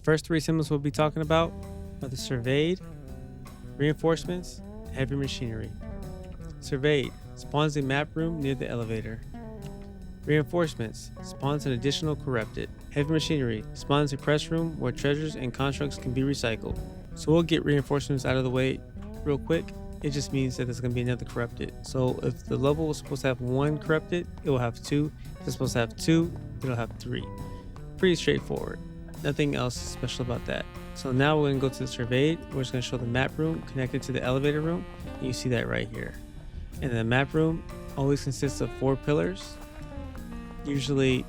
first three symbols we'll be talking about are the surveyed, reinforcements, and heavy machinery. Surveyed spawns a map room near the elevator. Reinforcements spawns an additional corrupted. Heavy machinery spawns a press room where treasures and constructs can be recycled. So we'll get reinforcements out of the way real quick. It just means that there's going to be another corrupted. So if the level was supposed to have one corrupted, it will have two. If it's supposed to have two, it'll have three. Pretty straightforward. Nothing else special about that. So now we're going to go to the surveyed. We're just going to show the map room connected to the elevator room. And you see that right here. And the map room always consists of 4 pillars, usually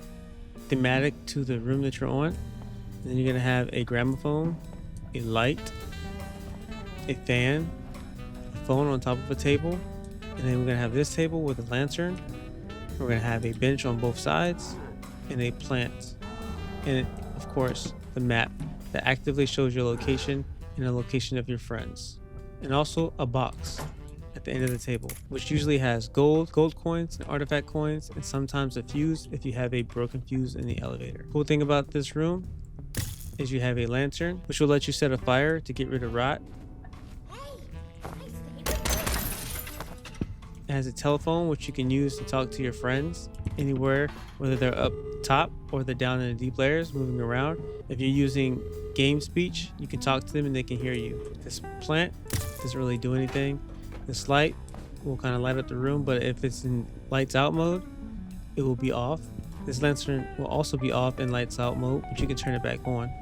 thematic to the room that you're on. And then you're going to have a gramophone, a light, a fan, a phone on top of a table, and then we're going to have this table with a lantern. We're going to have a bench on both sides and a plant. And of course, the map that actively shows your location and the location of your friends. And also a box at the end of the table, which usually has gold coins and artifact coins, and sometimes a fuse if you have a broken fuse in the elevator. Cool thing about this room is you have a lantern, which will let you set a fire to get rid of rot. It has a telephone, which you can use to talk to your friends anywhere, whether they're up top or they're down in the deep layers moving around. If you're using game speech, you can talk to them and they can hear you. This plant doesn't really do anything. This light will kind of light up the room, but if it's in lights out mode, it will be off. This lantern will also be off in lights out mode, but you can turn it back on.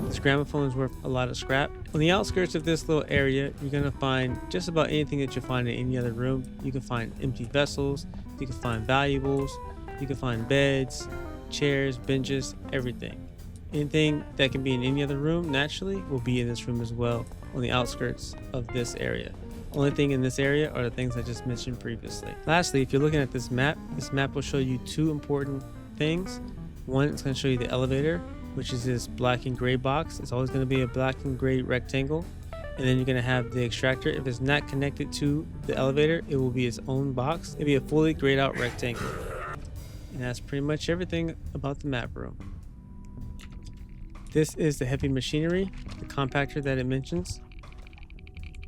This gramophone is worth a lot of scrap. On the outskirts of this little area, you're going to find just about anything that you'll find in any other room. You can find empty vessels, you can find valuables, you can find beds, chairs, benches, everything. Anything that can be in any other room naturally will be in this room as well on the outskirts of this area. Only thing in this area are the things I just mentioned previously. Lastly, if you're looking at this map will show you 2 important things. One, it's going to show you the elevator, which is this black and gray box. It's always going to be a black and gray rectangle. And then you're going to have the extractor. If it's not connected to the elevator, it will be its own box. It'll be a fully grayed out rectangle. And that's pretty much everything about the map room. This is the heavy machinery, the compactor that it mentions.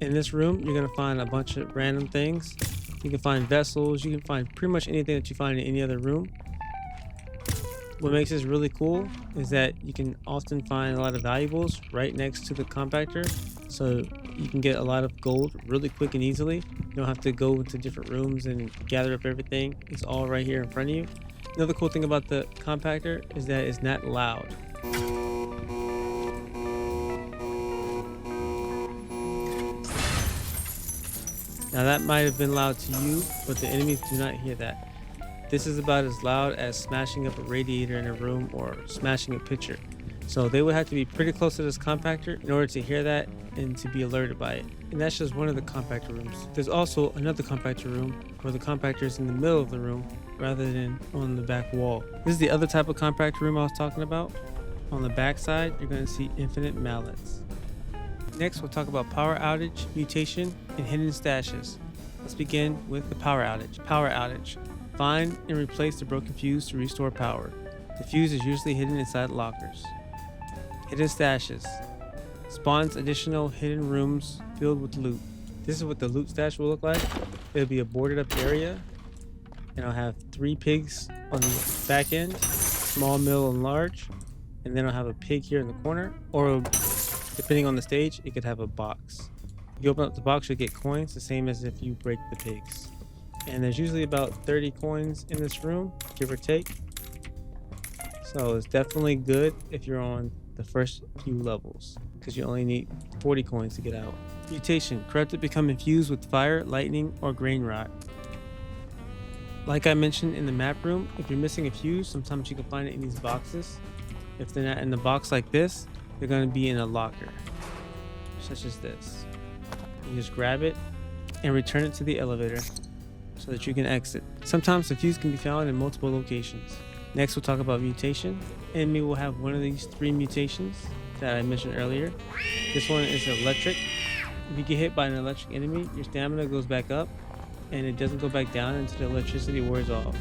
In this room, you're going to find a bunch of random things. You can find vessels. You can find pretty much anything that you find in any other room. What makes this really cool is that you can often find a lot of valuables right next to the compactor. So you can get a lot of gold really quick and easily. You don't have to go into different rooms and gather up everything. It's all right here in front of you. Another cool thing about the compactor is that it's not loud. Now that might have been loud to you, but the enemies do not hear that. This is about as loud as smashing up a radiator in a room or smashing a picture. So they would have to be pretty close to this compactor in order to hear that and to be alerted by it. And that's just one of the compactor rooms. There's also another compactor room where the compactor is in the middle of the room rather than on the back wall. This is the other type of compactor room I was talking about. On the back side, you're going to see infinite mallets. Next, we'll talk about power outage, mutation, and hidden stashes. Let's begin with the power outage. Power outage. Find and replace the broken fuse to restore power. The fuse is usually hidden inside lockers. Hidden stashes. Spawns additional hidden rooms filled with loot. This is what the loot stash will look like. It'll be a boarded up area, and I'll have 3 pigs on the back end, small, middle, and large, and then I'll have a pig here in the corner, or depending on the stage, it could have a box. If you open up the box, you'll get coins, the same as if you break the pigs. And there's usually about 30 coins in this room, give or take. So it's definitely good if you're on the first few levels, because you only need 40 coins to get out. Mutation. Corrupted become infused with fire, lightning, or grain rot. Like I mentioned in the map room, if you're missing a fuse, sometimes you can find it in these boxes. If they're not in the box like this, they're going to be in a locker, such as this. You just grab it and return it to the elevator so that you can exit. Sometimes the fuse can be found in multiple locations. Next, we'll talk about mutation. Enemy will have one of these 3 mutations that I mentioned earlier. This one is electric. If you get hit by an electric enemy, your stamina goes back up and it doesn't go back down until the electricity wears off.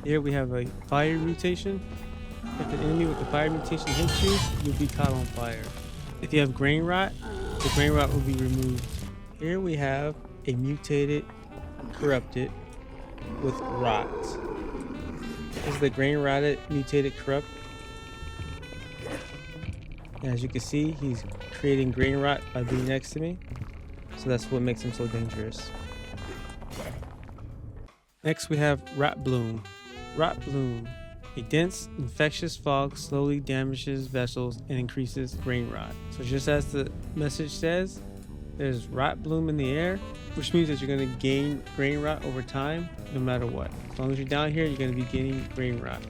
Here we have a fire mutation. If an enemy with the fire mutation hits you, you'll be caught on fire. If you have grain rot, the grain rot will be removed. Here we have a mutated corrupted with rot. This is the grain rotted mutated corrupt. And as you can see, he's creating grain rot by being next to me. So that's what makes him so dangerous. Next we have rot bloom. Rot bloom. A dense, infectious fog slowly damages vessels and increases grain rot. So just as the message says, there's rot bloom in the air, which means that you're going to gain grain rot over time, no matter what. As long as you're down here, you're going to be gaining grain rot.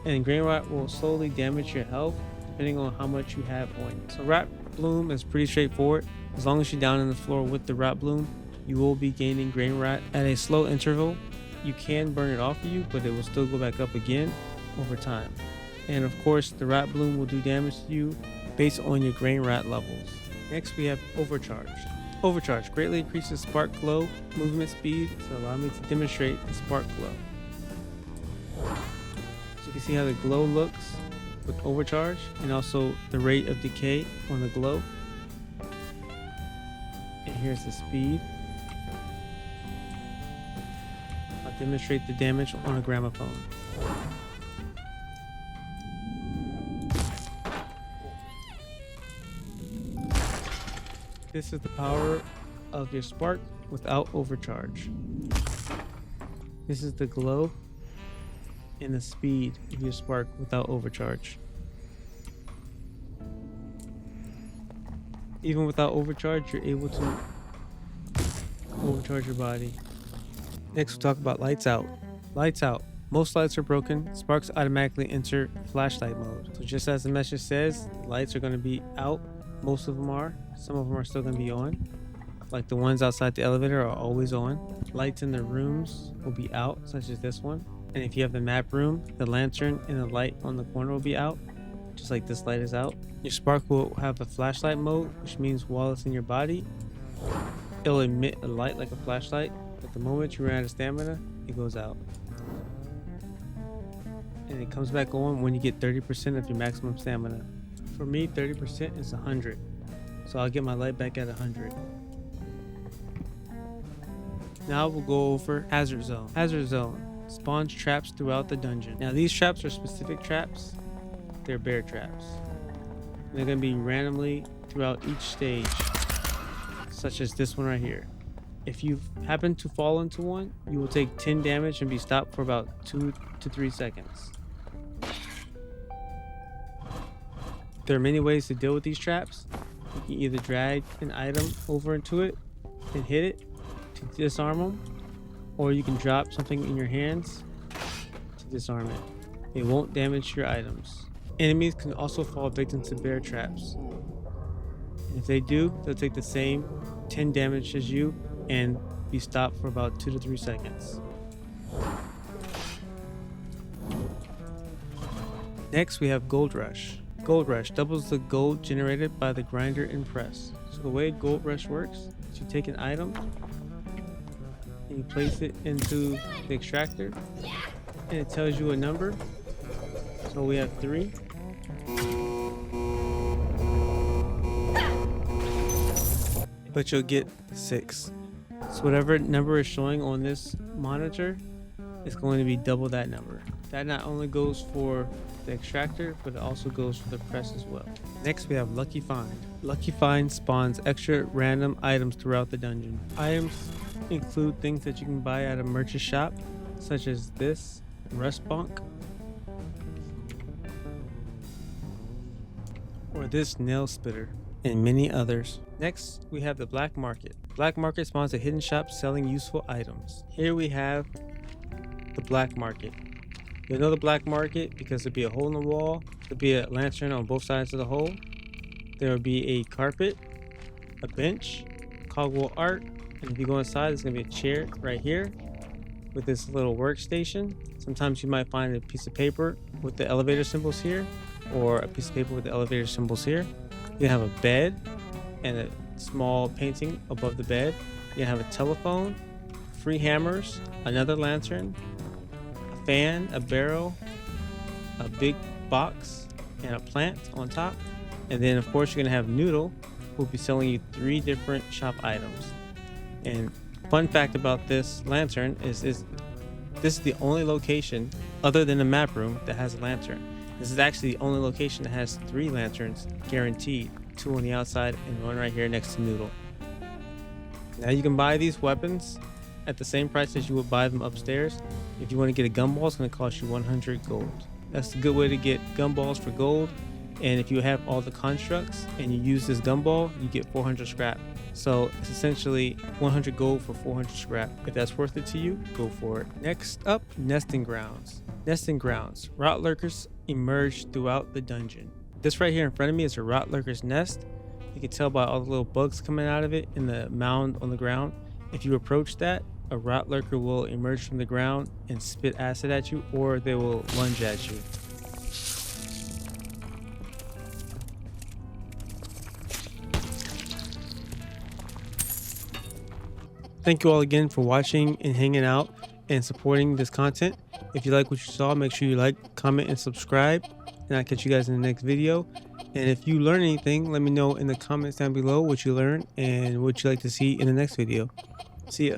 And grain rot will slowly damage your health, depending on how much you have on you. So rot bloom is pretty straightforward. As long as you're down on the floor with the rot bloom, you will be gaining grain rot at a slow interval. You can burn it off of you, but it will still go back up again over time. And of course, the rot bloom will do damage to you based on your grain rot levels. Next, we have Overcharge. Overcharge greatly increases spark glow movement speed, so allow me to demonstrate the spark glow. So you can see how the glow looks with Overcharge, and also the rate of decay on the glow. And here's the speed. I'll demonstrate the damage on a gramophone. This is the power of your spark without overcharge. This is the glow and the speed of your spark without overcharge. Even without overcharge, you're able to overcharge your body. Next, we'll talk about lights out. Lights out. Most lights are broken. Sparks automatically enter flashlight mode. So just as the message says, lights are going to be out. Most of them are. Some of them are still going to be on. Like the ones outside the elevator are always on. Lights in the rooms will be out, such as this one. And if you have the map room, the lantern and the light on the corner will be out, just like this light is out. Your spark will have a flashlight mode, which means while it's in your body, it'll emit a light like a flashlight. But the moment you run out of stamina, it goes out. And it comes back on when you get 30% of your maximum stamina. For me, 30% is 100. So I'll get my light back at 100. Now we'll go over Hazard Zone. Hazard Zone spawns traps throughout the dungeon. Now these traps are specific traps. They're bear traps. And they're going to be randomly throughout each stage, such as this one right here. If you happen to fall into one, you will take 10 damage and be stopped for about 2 to 3 seconds. There are many ways to deal with these traps. You can either drag an item over into it and hit it to disarm them, or you can drop something in your hands to disarm it. It won't damage your items. Enemies can also fall victim to bear traps. And if they do, they'll take the same 10 damage as you and be stopped for about 2 to 3 seconds. Next, we have Gold Rush. Gold Rush doubles the gold generated by the grinder and press. So the way Gold Rush works is you take an item and you place it into the extractor and it tells you a number. So we have 3. But you'll get 6. So whatever number is showing on this monitor is going to be double that number. That not only goes for the extractor, but it also goes for the press as well. Next, we have Lucky Find. Lucky Find spawns extra random items throughout the dungeon. Items include things that you can buy at a merchant shop, such as this rust bunk, or this nail splitter, and many others. Next, we have the Black Market. Black Market spawns a hidden shop selling useful items. Here we have the Black Market. You'll know the Black Market because there'll be a hole in the wall, there'll be a lantern on both sides of the hole, there will be a carpet, a bench, cogwheel art, and if you go inside, there's going to be a chair right here with this little workstation. Sometimes you might find a piece of paper with the elevator symbols here, or a piece of paper with the elevator symbols here. You have a bed and a small painting above the bed. You have a telephone, 3 hammers, another lantern, a fan, a barrel, a big box, and a plant on top. And then of course you're gonna have Noodle, who'll be selling you 3 different shop items. And fun fact about this lantern is this is the only location other than the map room that has a lantern. This is actually the only location that has 3 lanterns guaranteed, 2 on the outside and 1 right here next to Noodle. Now you can buy these weapons at the same price as you would buy them upstairs. If you want to get a gumball, it's going to cost you 100 gold. That's a good way to get gumballs for gold. And if you have all the constructs and you use this gumball, you get 400 scrap. So it's essentially 100 gold for 400 scrap. If that's worth it to you, go for it. Next up, nesting grounds. Nesting grounds. Rot lurkers emerge throughout the dungeon. This right here in front of me is a rot lurker's nest. You can tell by all the little bugs coming out of it in the mound on the ground. If you approach that, a rot lurker will emerge from the ground and spit acid at you, or they will lunge at you. Thank you all again for watching and hanging out and supporting this content. If you like what you saw, make sure you like, comment, and subscribe. And I'll catch you guys in the next video. And if you learn anything, let me know in the comments down below what you learned and what you'd like to see in the next video. See ya.